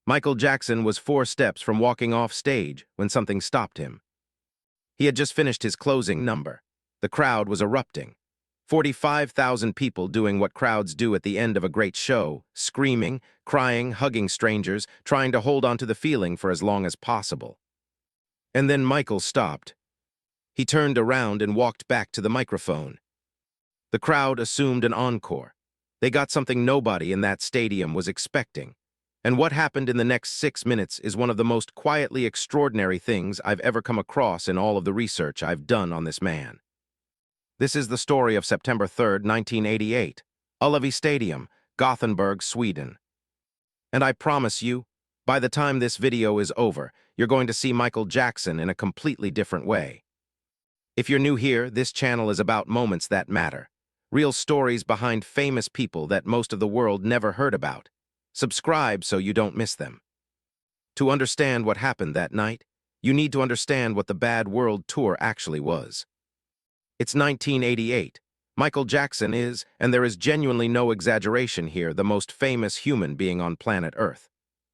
Michael Jackson was 4 steps from walking off stage when something stopped him. He had just finished his closing number. The crowd was erupting. 45,000 people doing what crowds do at the end of a great show, screaming, crying, hugging strangers, trying to hold on to the feeling for as long as possible. And then Michael stopped. He turned around and walked back to the microphone. The crowd assumed an encore. They got something nobody in that stadium was expecting. And what happened in the next 6 minutes is one of the most quietly extraordinary things I've ever come across in all of the research I've done on this man. This is the story of September 3rd, 1988, Ullevi Stadium, Gothenburg, Sweden. And I promise you, by the time this video is over, you're going to see Michael Jackson in a completely different way. If you're new here, this channel is about moments that matter. Real stories behind famous people that most of the world never heard about. Subscribe so you don't miss them. To understand what happened that night, you need to understand what the Bad World Tour actually was. It's 1988. Michael Jackson is, and there is genuinely no exaggeration here, the most famous human being on planet Earth.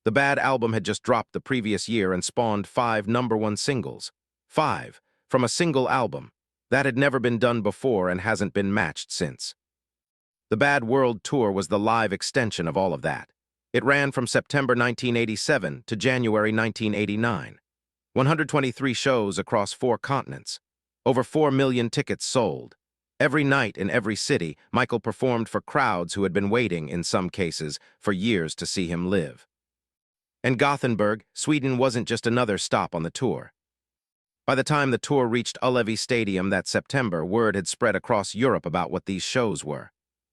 The Bad album had just dropped the previous year and spawned 5 #1 singles. 5, from a single album. That had never been done before and hasn't been matched since. The Bad World Tour was the live extension of all of that. It ran from September 1987 to January 1989. 123 shows across 4 continents. Over 4 million tickets sold. Every night in every city, Michael performed for crowds who had been waiting, in some cases, for years to see him live. And Gothenburg, Sweden wasn't just another stop on the tour. By the time the tour reached Ullevi Stadium that September, word had spread across Europe about what these shows were.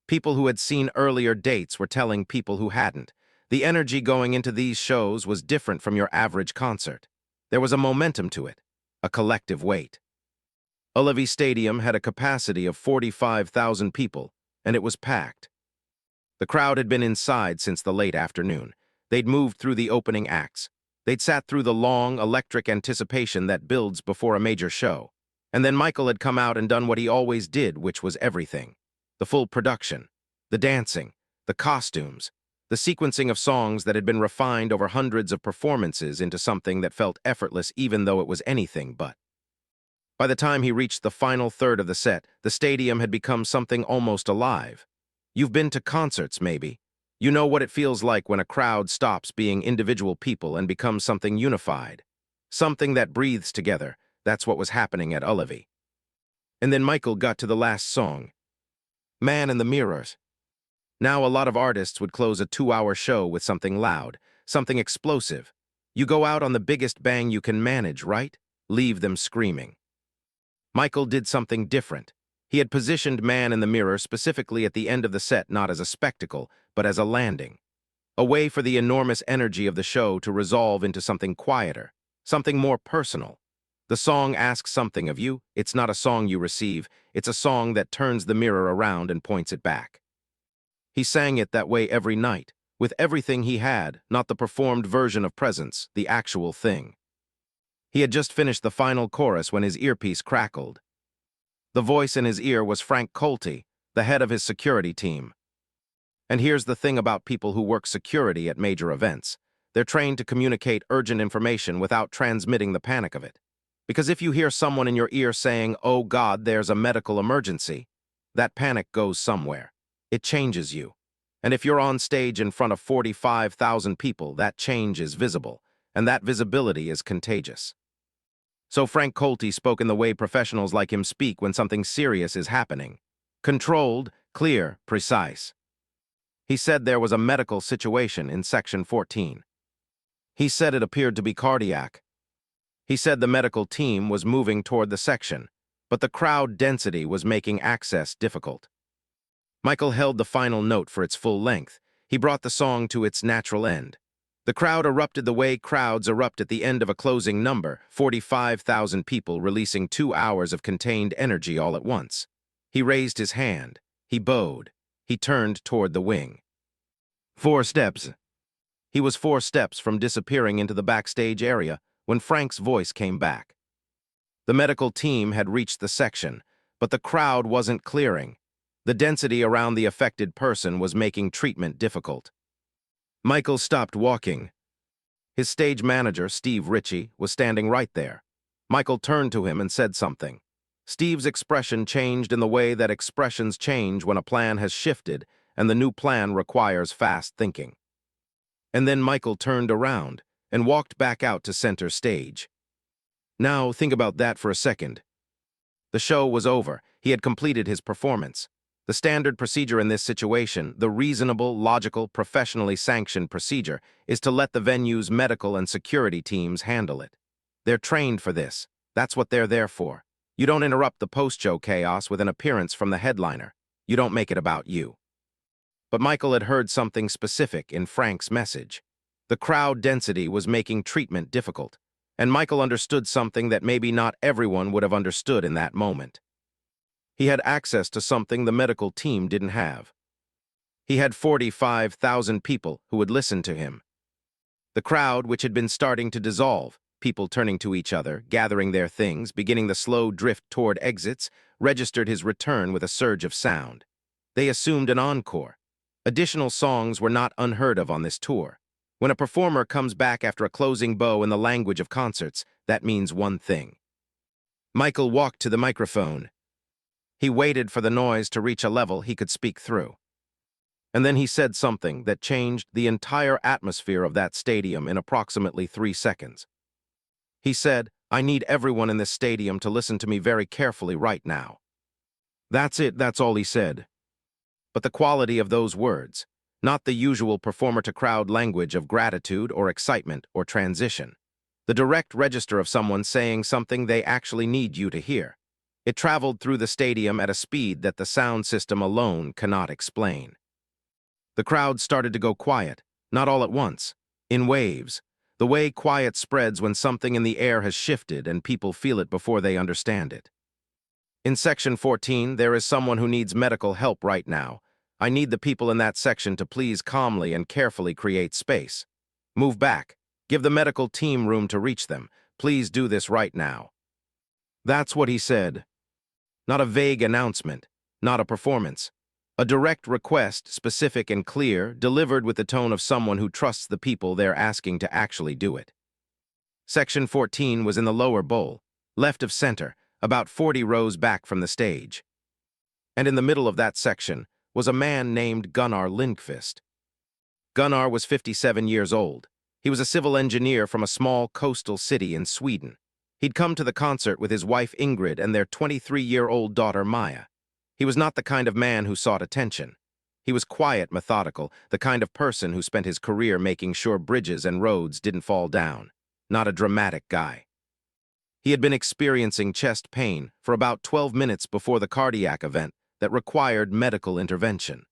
People who had seen earlier dates were telling people who hadn't. The energy going into these shows was different from your average concert. There was a momentum to it, a collective weight. Ullevi Stadium had a capacity of 45,000 people, and it was packed. The crowd had been inside since the late afternoon. They'd moved through the opening acts. They'd sat through the long, electric anticipation that builds before a major show. And then Michael had come out and done what he always did, which was everything. The full production, the dancing, the costumes, the sequencing of songs that had been refined over hundreds of performances into something that felt effortless even though it was anything but. By the time he reached the final third of the set, the stadium had become something almost alive. You've been to concerts, maybe. You know what it feels like when a crowd stops being individual people and becomes something unified. Something that breathes together. That's what was happening at Ullevi. And then Michael got to the last song. Man in the Mirrors. Now a lot of artists would close a 2-hour show with something loud, something explosive. You go out on the biggest bang you can manage, right? Leave them screaming. Michael did something different. He had positioned Man in the Mirror specifically at the end of the set, not as a spectacle, but as a landing. A way for the enormous energy of the show to resolve into something quieter, something more personal. The song asks something of you. It's not a song you receive. It's a song that turns the mirror around and points it back. He sang it that way every night, with everything he had, not the performed version of Presence, the actual thing. He had just finished the final chorus when his earpiece crackled. The voice in his ear was Frank Colty, the head of his security team. And here's the thing about people who work security at major events. They're trained to communicate urgent information without transmitting the panic of it. Because if you hear someone in your ear saying, "Oh God, there's a medical emergency," that panic goes somewhere. It changes you. And if you're on stage in front of 45,000 people, that change is visible, and that visibility is contagious. So Frank Colty spoke in the way professionals like him speak when something serious is happening. Controlled, clear, precise. He said there was a medical situation in Section 14. He said it appeared to be cardiac. He said the medical team was moving toward the section, but the crowd density was making access difficult. Michael held the final note for its full length. He brought the song to its natural end. The crowd erupted the way crowds erupt at the end of a closing number, 45,000 people releasing 2 hours of contained energy all at once. He raised his hand. He bowed. He turned toward the wing. 4 steps. He was 4 steps from disappearing into the backstage area when Frank's voice came back. The medical team had reached the section, but the crowd wasn't clearing. The density around the affected person was making treatment difficult. Michael stopped walking. His stage manager, Steve Ritchie, was standing right there. Michael turned to him and said something. Steve's expression changed in the way that expressions change when a plan has shifted and the new plan requires fast thinking. And then Michael turned around and walked back out to center stage. Now, think about that for a second. The show was over. He had completed his performance. The standard procedure in this situation, the reasonable, logical, professionally sanctioned procedure, is to let the venue's medical and security teams handle it. They're trained for this. That's what they're there for. You don't interrupt the post-show chaos with an appearance from the headliner. You don't make it about you. But Michael had heard something specific in Frank's message. The crowd density was making treatment difficult, and Michael understood something that maybe not everyone would have understood in that moment. He had access to something the medical team didn't have. He had 45,000 people who would listen to him. The crowd, which had been starting to dissolve, people turning to each other, gathering their things, beginning the slow drift toward exits, registered his return with a surge of sound. They assumed an encore. Additional songs were not unheard of on this tour. When a performer comes back after a closing bow in the language of concerts, that means one thing. Michael walked to the microphone. He waited for the noise to reach a level he could speak through. And then he said something that changed the entire atmosphere of that stadium in approximately 3 seconds. He said, "I need everyone in this stadium to listen to me very carefully right now." That's it, that's all he said. But the quality of those words, not the usual performer-to-crowd language of gratitude or excitement or transition. The direct register of someone saying something they actually need you to hear. It traveled through the stadium at a speed that the sound system alone cannot explain. The crowd started to go quiet, not all at once, in waves, the way quiet spreads when something in the air has shifted and people feel it before they understand it. In Section 14, there is someone who needs medical help right now. I need the people in that section to please calmly and carefully create space. Move back. Give the medical team room to reach them. Please do this right now. That's what he said. Not a vague announcement, not a performance. A direct request, specific and clear, delivered with the tone of someone who trusts the people they're asking to actually do it. Section 14 was in the lower bowl, left of center, about 40 rows back from the stage. And in the middle of that section was a man named Gunnar Lindqvist. Gunnar was 57 years old. He was a civil engineer from a small coastal city in Sweden. He'd come to the concert with his wife Ingrid and their 23-year-old daughter Maya. He was not the kind of man who sought attention. He was quiet, methodical, the kind of person who spent his career making sure bridges and roads didn't fall down. Not a dramatic guy. He had been experiencing chest pain for about 12 minutes before the cardiac event that required medical intervention.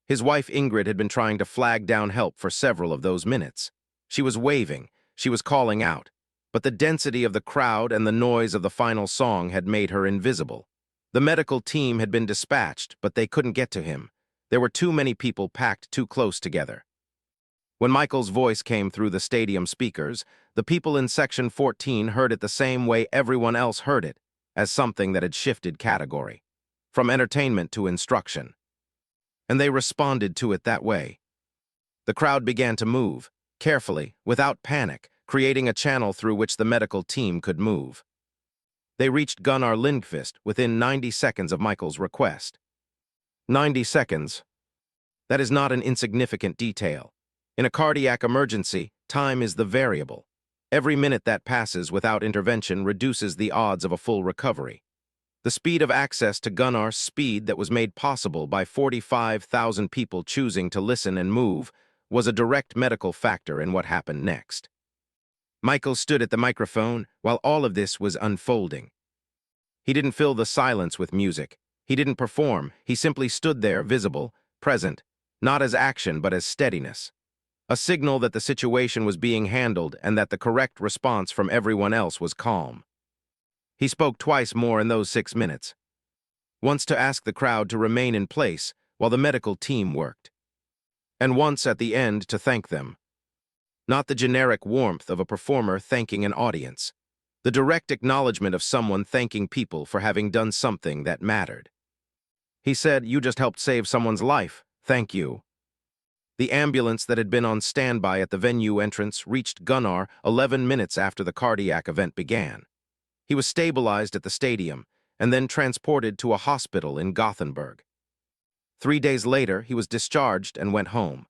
His wife Ingrid had been trying to flag down help for several of those minutes. She was waving, she was calling out, but the density of the crowd and the noise of the final song had made her invisible. The medical team had been dispatched, but they couldn't get to him. There were too many people packed too close together. When Michael's voice came through the stadium speakers, the people in Section 14 heard it the same way everyone else heard it, as something that had shifted category, from entertainment to instruction. And they responded to it that way. The crowd began to move, carefully, without panic, creating a channel through which the medical team could move. They reached Gunnar Lindqvist within 90 seconds of Michael's request. 90 seconds. That is not an insignificant detail. In a cardiac emergency, time is the variable. Every minute that passes without intervention reduces the odds of a full recovery. The speed of access to Gunnar's speed that was made possible by 45,000 people choosing to listen and move was a direct medical factor in what happened next. Michael stood at the microphone while all of this was unfolding. He didn't fill the silence with music. He didn't perform. He simply stood there, visible, present, not as action but as steadiness. A signal that the situation was being handled and that the correct response from everyone else was calm. He spoke twice more in those 6 minutes. Once to ask the crowd to remain in place while the medical team worked. And once at the end to thank them. Not the generic warmth of a performer thanking an audience. The direct acknowledgement of someone thanking people for having done something that mattered. He said, "You just helped save someone's life. Thank you." The ambulance that had been on standby at the venue entrance reached Gunnar 11 minutes after the cardiac event began. He was stabilized at the stadium and then transported to a hospital in Gothenburg. 3 days later, he was discharged and went home.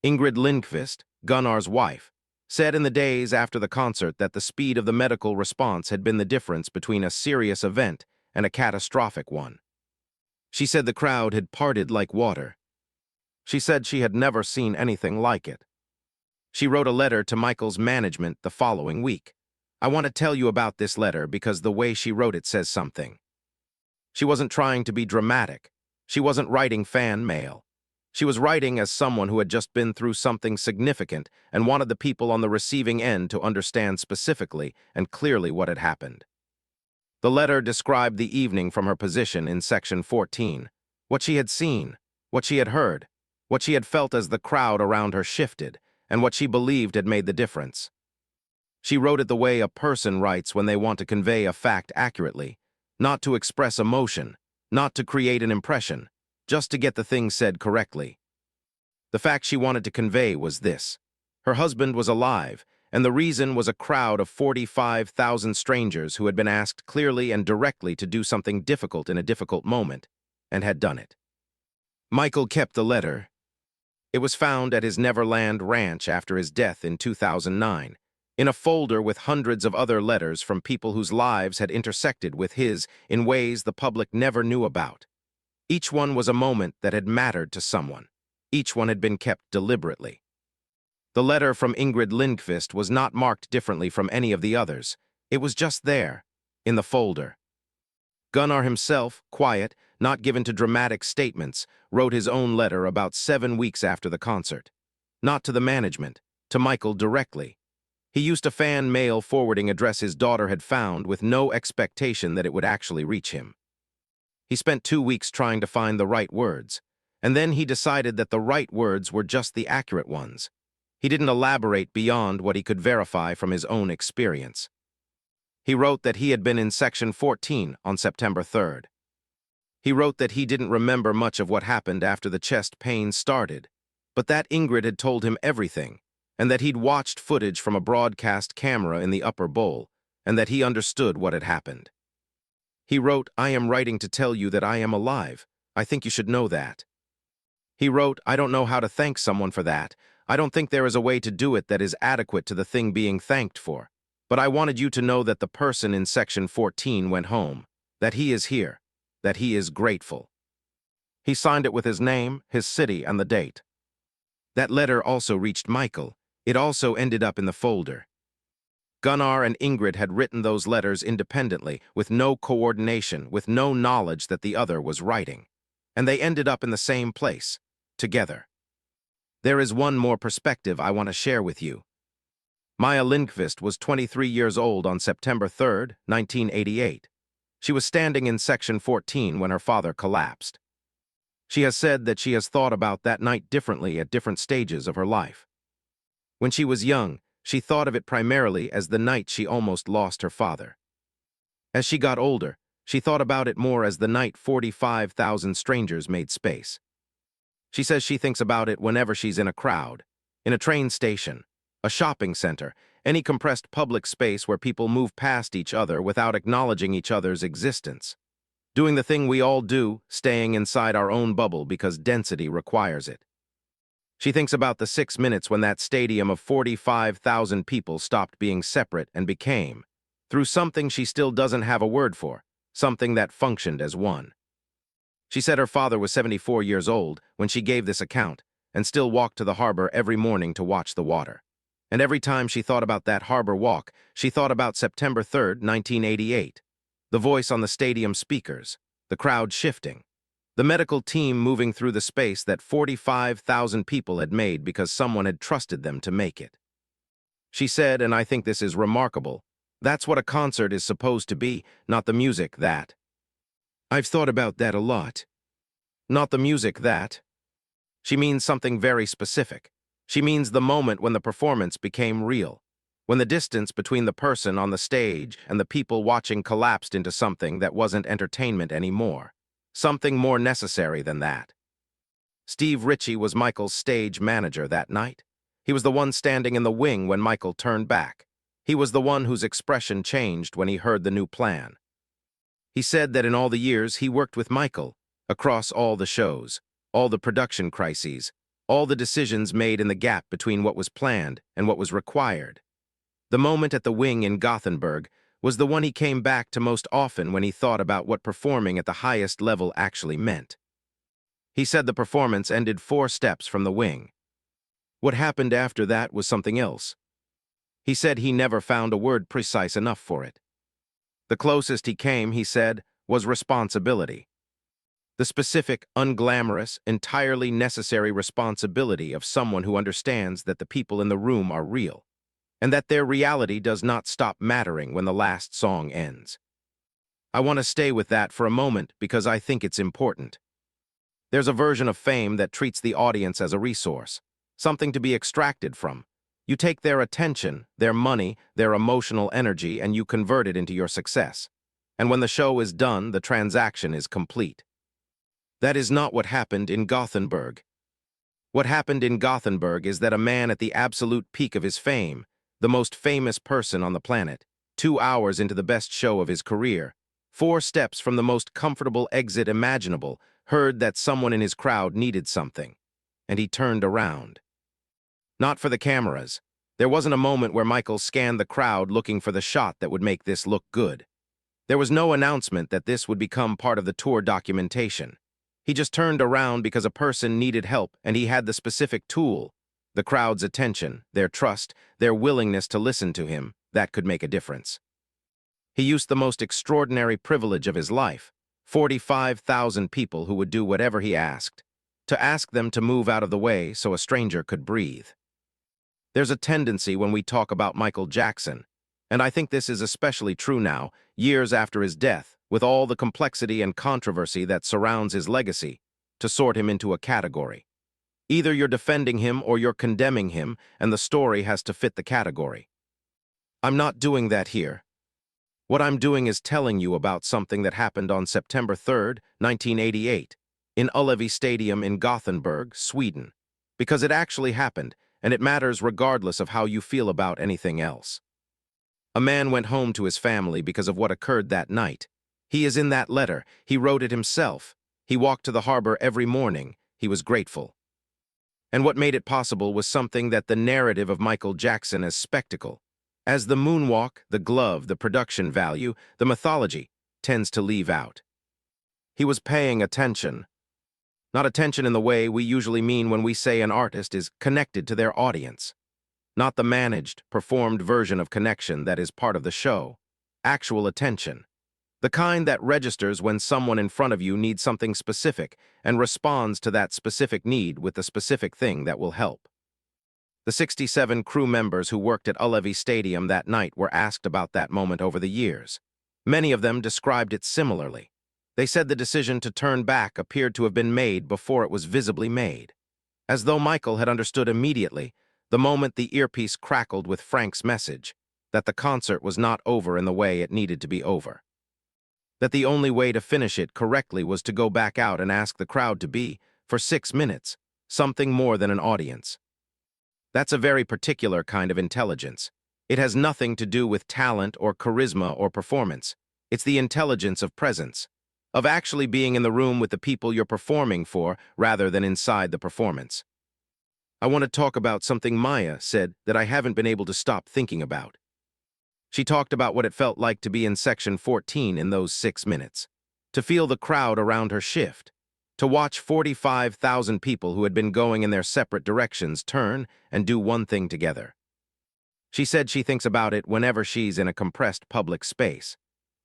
Ingrid Lindqvist, Gunnar's wife, said in the days after the concert that the speed of the medical response had been the difference between a serious event and a catastrophic one. She said the crowd had parted like water. She said she had never seen anything like it. She wrote a letter to Michael's management the following week. I want to tell you about this letter because the way she wrote it says something. She wasn't trying to be dramatic. She wasn't writing fan mail. She was writing as someone who had just been through something significant and wanted the people on the receiving end to understand specifically and clearly what had happened. The letter described the evening from her position in Section 14, what she had seen, what she had heard, what she had felt as the crowd around her shifted, and what she believed had made the difference. She wrote it the way a person writes when they want to convey a fact accurately, not to express emotion, not to create an impression, just to get the thing said correctly. The fact she wanted to convey was this. Her husband was alive, and the reason was a crowd of 45,000 strangers who had been asked clearly and directly to do something difficult in a difficult moment, and had done it. Michael kept the letter. It was found at his Neverland ranch after his death in 2009, in a folder with hundreds of other letters from people whose lives had intersected with his in ways the public never knew about. Each one was a moment that had mattered to someone. Each one had been kept deliberately. The letter from Ingrid Lindqvist was not marked differently from any of the others. It was just there, in the folder. Gunnar himself, quiet, not given to dramatic statements, wrote his own letter about 7 weeks after the concert. Not to the management, to Michael directly. He used a fan mail forwarding address his daughter had found with no expectation that it would actually reach him. He spent 2 weeks trying to find the right words, and then he decided that the right words were just the accurate ones. He didn't elaborate beyond what he could verify from his own experience. He wrote that he had been in Section 14 on September 3rd. He wrote that he didn't remember much of what happened after the chest pain started, but that Ingrid had told him everything, and that he'd watched footage from a broadcast camera in the upper bowl, and that he understood what had happened. He wrote, I am writing to tell you that I am alive. I think you should know that. He wrote, I don't know how to thank someone for that. I don't think there is a way to do it that is adequate to the thing being thanked for. But I wanted you to know that the person in Section 14 went home, that he is here, that he is grateful. He signed it with his name, his city, and the date. That letter also reached Michael. It also ended up in the folder. Gunnar and Ingrid had written those letters independently, with no coordination, with no knowledge that the other was writing. And they ended up in the same place, together. There is one more perspective I want to share with you. Maya Lindqvist was 23 years old on September 3rd, 1988. She was standing in Section 14 when her father collapsed. She has said that she has thought about that night differently at different stages of her life. When she was young, she thought of it primarily as the night she almost lost her father. As she got older, she thought about it more as the night 45,000 strangers made space. She says she thinks about it whenever she's in a crowd, in a train station, a shopping center, any compressed public space where people move past each other without acknowledging each other's existence. Doing the thing we all do, staying inside our own bubble because density requires it. She thinks about the 6 minutes when that stadium of 45,000 people stopped being separate and became, through something she still doesn't have a word for, something that functioned as one. She said her father was 74 years old when she gave this account and still walked to the harbor every morning to watch the water. And every time she thought about that harbor walk, she thought about September 3rd, 1988. The voice on the stadium speakers, the crowd shifting, the medical team moving through the space that 45,000 people had made because someone had trusted them to make it. She said, and I think this is remarkable, that's what a concert is supposed to be, not the music that. I've thought about that a lot. Not the music that. She means something very specific. She means the moment when the performance became real, when the distance between the person on the stage and the people watching collapsed into something that wasn't entertainment anymore, something more necessary than that. Steve Ritchie was Michael's stage manager that night. He was the one standing in the wing when Michael turned back. He was the one whose expression changed when he heard the new plan. He said that in all the years he worked with Michael, across all the shows, all the production crises, all the decisions made in the gap between what was planned and what was required. The moment at the wing in Gothenburg was the one he came back to most often when he thought about what performing at the highest level actually meant. He said the performance ended 4 steps from the wing. What happened after that was something else. He said he never found a word precise enough for it. The closest he came, he said, was responsibility. The specific, unglamorous, entirely necessary responsibility of someone who understands that the people in the room are real, and that their reality does not stop mattering when the last song ends. I want to stay with that for a moment because I think it's important. There's a version of fame that treats the audience as a resource, something to be extracted from. You take their attention, their money, their emotional energy, and you convert it into your success. And when the show is done, the transaction is complete. That is not what happened in Gothenburg. What happened in Gothenburg is that a man at the absolute peak of his fame, the most famous person on the planet, 2 hours into the best show of his career, 4 steps from the most comfortable exit imaginable, heard that someone in his crowd needed something, and he turned around. Not for the cameras. There wasn't a moment where Michael scanned the crowd looking for the shot that would make this look good. There was no announcement that this would become part of the tour documentation. He just turned around because a person needed help and he had the specific tool, the crowd's attention, their trust, their willingness to listen to him, that could make a difference. He used the most extraordinary privilege of his life, 45,000 people who would do whatever he asked, to ask them to move out of the way so a stranger could breathe. There's a tendency when we talk about Michael Jackson, and I think this is especially true now, years after his death, with all the complexity and controversy that surrounds his legacy, to sort him into a category. Either you're defending him or you're condemning him, and the story has to fit the category. I'm not doing that here. What I'm doing is telling you about something that happened on September 3rd, 1988, in Ullevi Stadium in Gothenburg, Sweden, because it actually happened, and it matters regardless of how you feel about anything else. A man went home to his family because of what occurred that night. He is in that letter. He wrote it himself. He walked to the harbor every morning. He was grateful. And what made it possible was something that the narrative of Michael Jackson as spectacle, as the moonwalk, the glove, the production value, the mythology, tends to leave out. He was paying attention. Not attention in the way we usually mean when we say an artist is connected to their audience. Not the managed, performed version of connection that is part of the show. Actual attention. The kind that registers when someone in front of you needs something specific and responds to that specific need with the specific thing that will help. The 67 crew members who worked at Ullevi Stadium that night were asked about that moment over the years. Many of them described it similarly. They said the decision to turn back appeared to have been made before it was visibly made. As though Michael had understood immediately, the moment the earpiece crackled with Frank's message, that the concert was not over in the way it needed to be over. That the only way to finish it correctly was to go back out and ask the crowd to be, for 6 minutes, something more than an audience. That's a very particular kind of intelligence. It has nothing to do with talent or charisma or performance. It's the intelligence of presence, of actually being in the room with the people you're performing for rather than inside the performance. I want to talk about something Maya said that I haven't been able to stop thinking about. She talked about what it felt like to be in section 14 in those 6 minutes, to feel the crowd around her shift, to watch 45,000 people who had been going in their separate directions turn and do one thing together. She said she thinks about it whenever she's in a compressed public space,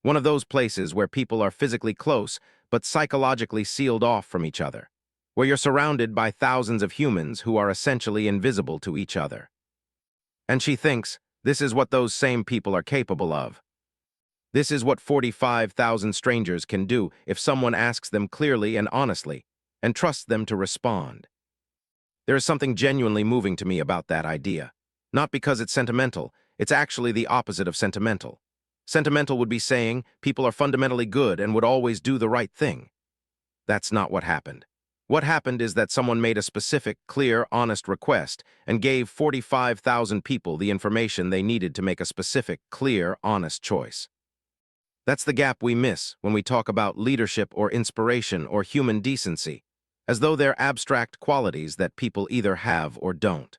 one of those places where people are physically close but psychologically sealed off from each other, where you're surrounded by thousands of humans who are essentially invisible to each other. And she thinks this is what those same people are capable of. This is what 45,000 strangers can do if someone asks them clearly and honestly, and trusts them to respond. There is something genuinely moving to me about that idea. Not because it's sentimental, it's actually the opposite of sentimental. Sentimental would be saying people are fundamentally good and would always do the right thing. That's not what happened. What happened is that someone made a specific, clear, honest request and gave 45,000 people the information they needed to make a specific, clear, honest choice. That's the gap we miss when we talk about leadership or inspiration or human decency, as though they're abstract qualities that people either have or don't.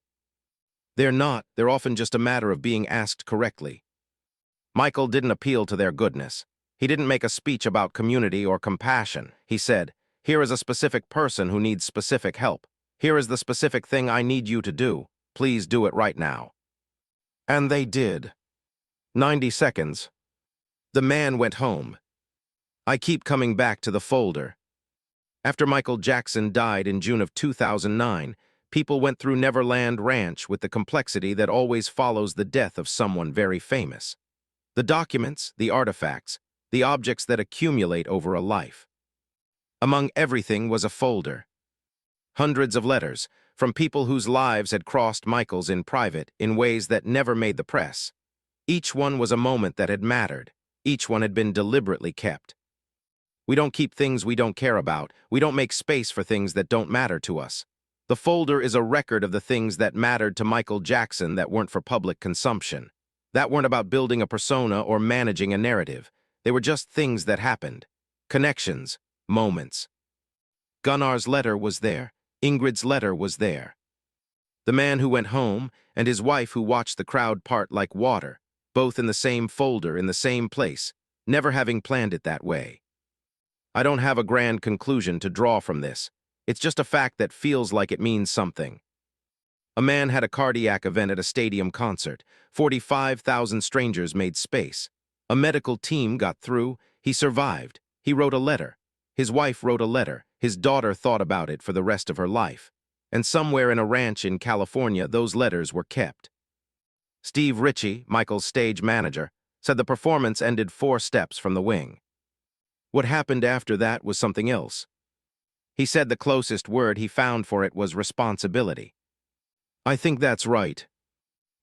They're not, they're often just a matter of being asked correctly. Michael didn't appeal to their goodness. He didn't make a speech about community or compassion. He said, "Here is a specific person who needs specific help. Here is the specific thing I need you to do. Please do it right now." And they did. 90 seconds. The man went home. I keep coming back to the folder. After Michael Jackson died in June of 2009, people went through Neverland Ranch with the complexity that always follows the death of someone very famous. The documents, the artifacts, the objects that accumulate over a life. Among everything was a folder. Hundreds of letters from people whose lives had crossed Michael's in private in ways that never made the press. Each one was a moment that had mattered. Each one had been deliberately kept. We don't keep things we don't care about. We don't make space for things that don't matter to us. The folder is a record of the things that mattered to Michael Jackson that weren't for public consumption. That weren't about building a persona or managing a narrative. They were just things that happened. Connections, moments. Gunnar's letter was there. Ingrid's letter was there. The man who went home and his wife who watched the crowd part like water, both in the same folder in the same place, never having planned it that way. I don't have a grand conclusion to draw from this. It's just a fact that feels like it means something. A man had a cardiac event at a stadium concert. 45,000 strangers made space. A medical team got through. He survived. He wrote a letter. His wife wrote a letter. His daughter thought about it for the rest of her life. And somewhere in a ranch in California, those letters were kept. Steve Ritchie, Michael's stage manager, said the performance ended 4 steps from the wing. What happened after that was something else. He said the closest word he found for it was responsibility. I think that's right.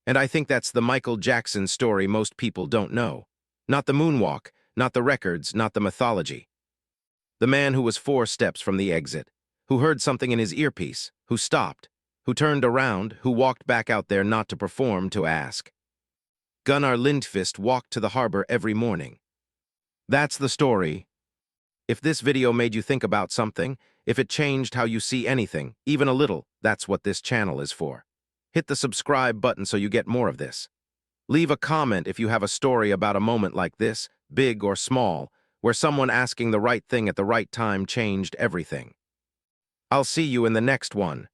And I think that's the Michael Jackson story most people don't know. Not the moonwalk, not the records, not the mythology. The man who was 4 steps from the exit, who heard something in his earpiece, who stopped, who turned around, who walked back out there not to perform, to ask. Gunnar Lindqvist walked to the harbor every morning. That's the story. If this video made you think about something, if it changed how you see anything, even a little, that's what this channel is for. Hit the subscribe button so you get more of this. Leave a comment if you have a story about a moment like this, big or small, where someone asking the right thing at the right time changed everything. I'll see you in the next one.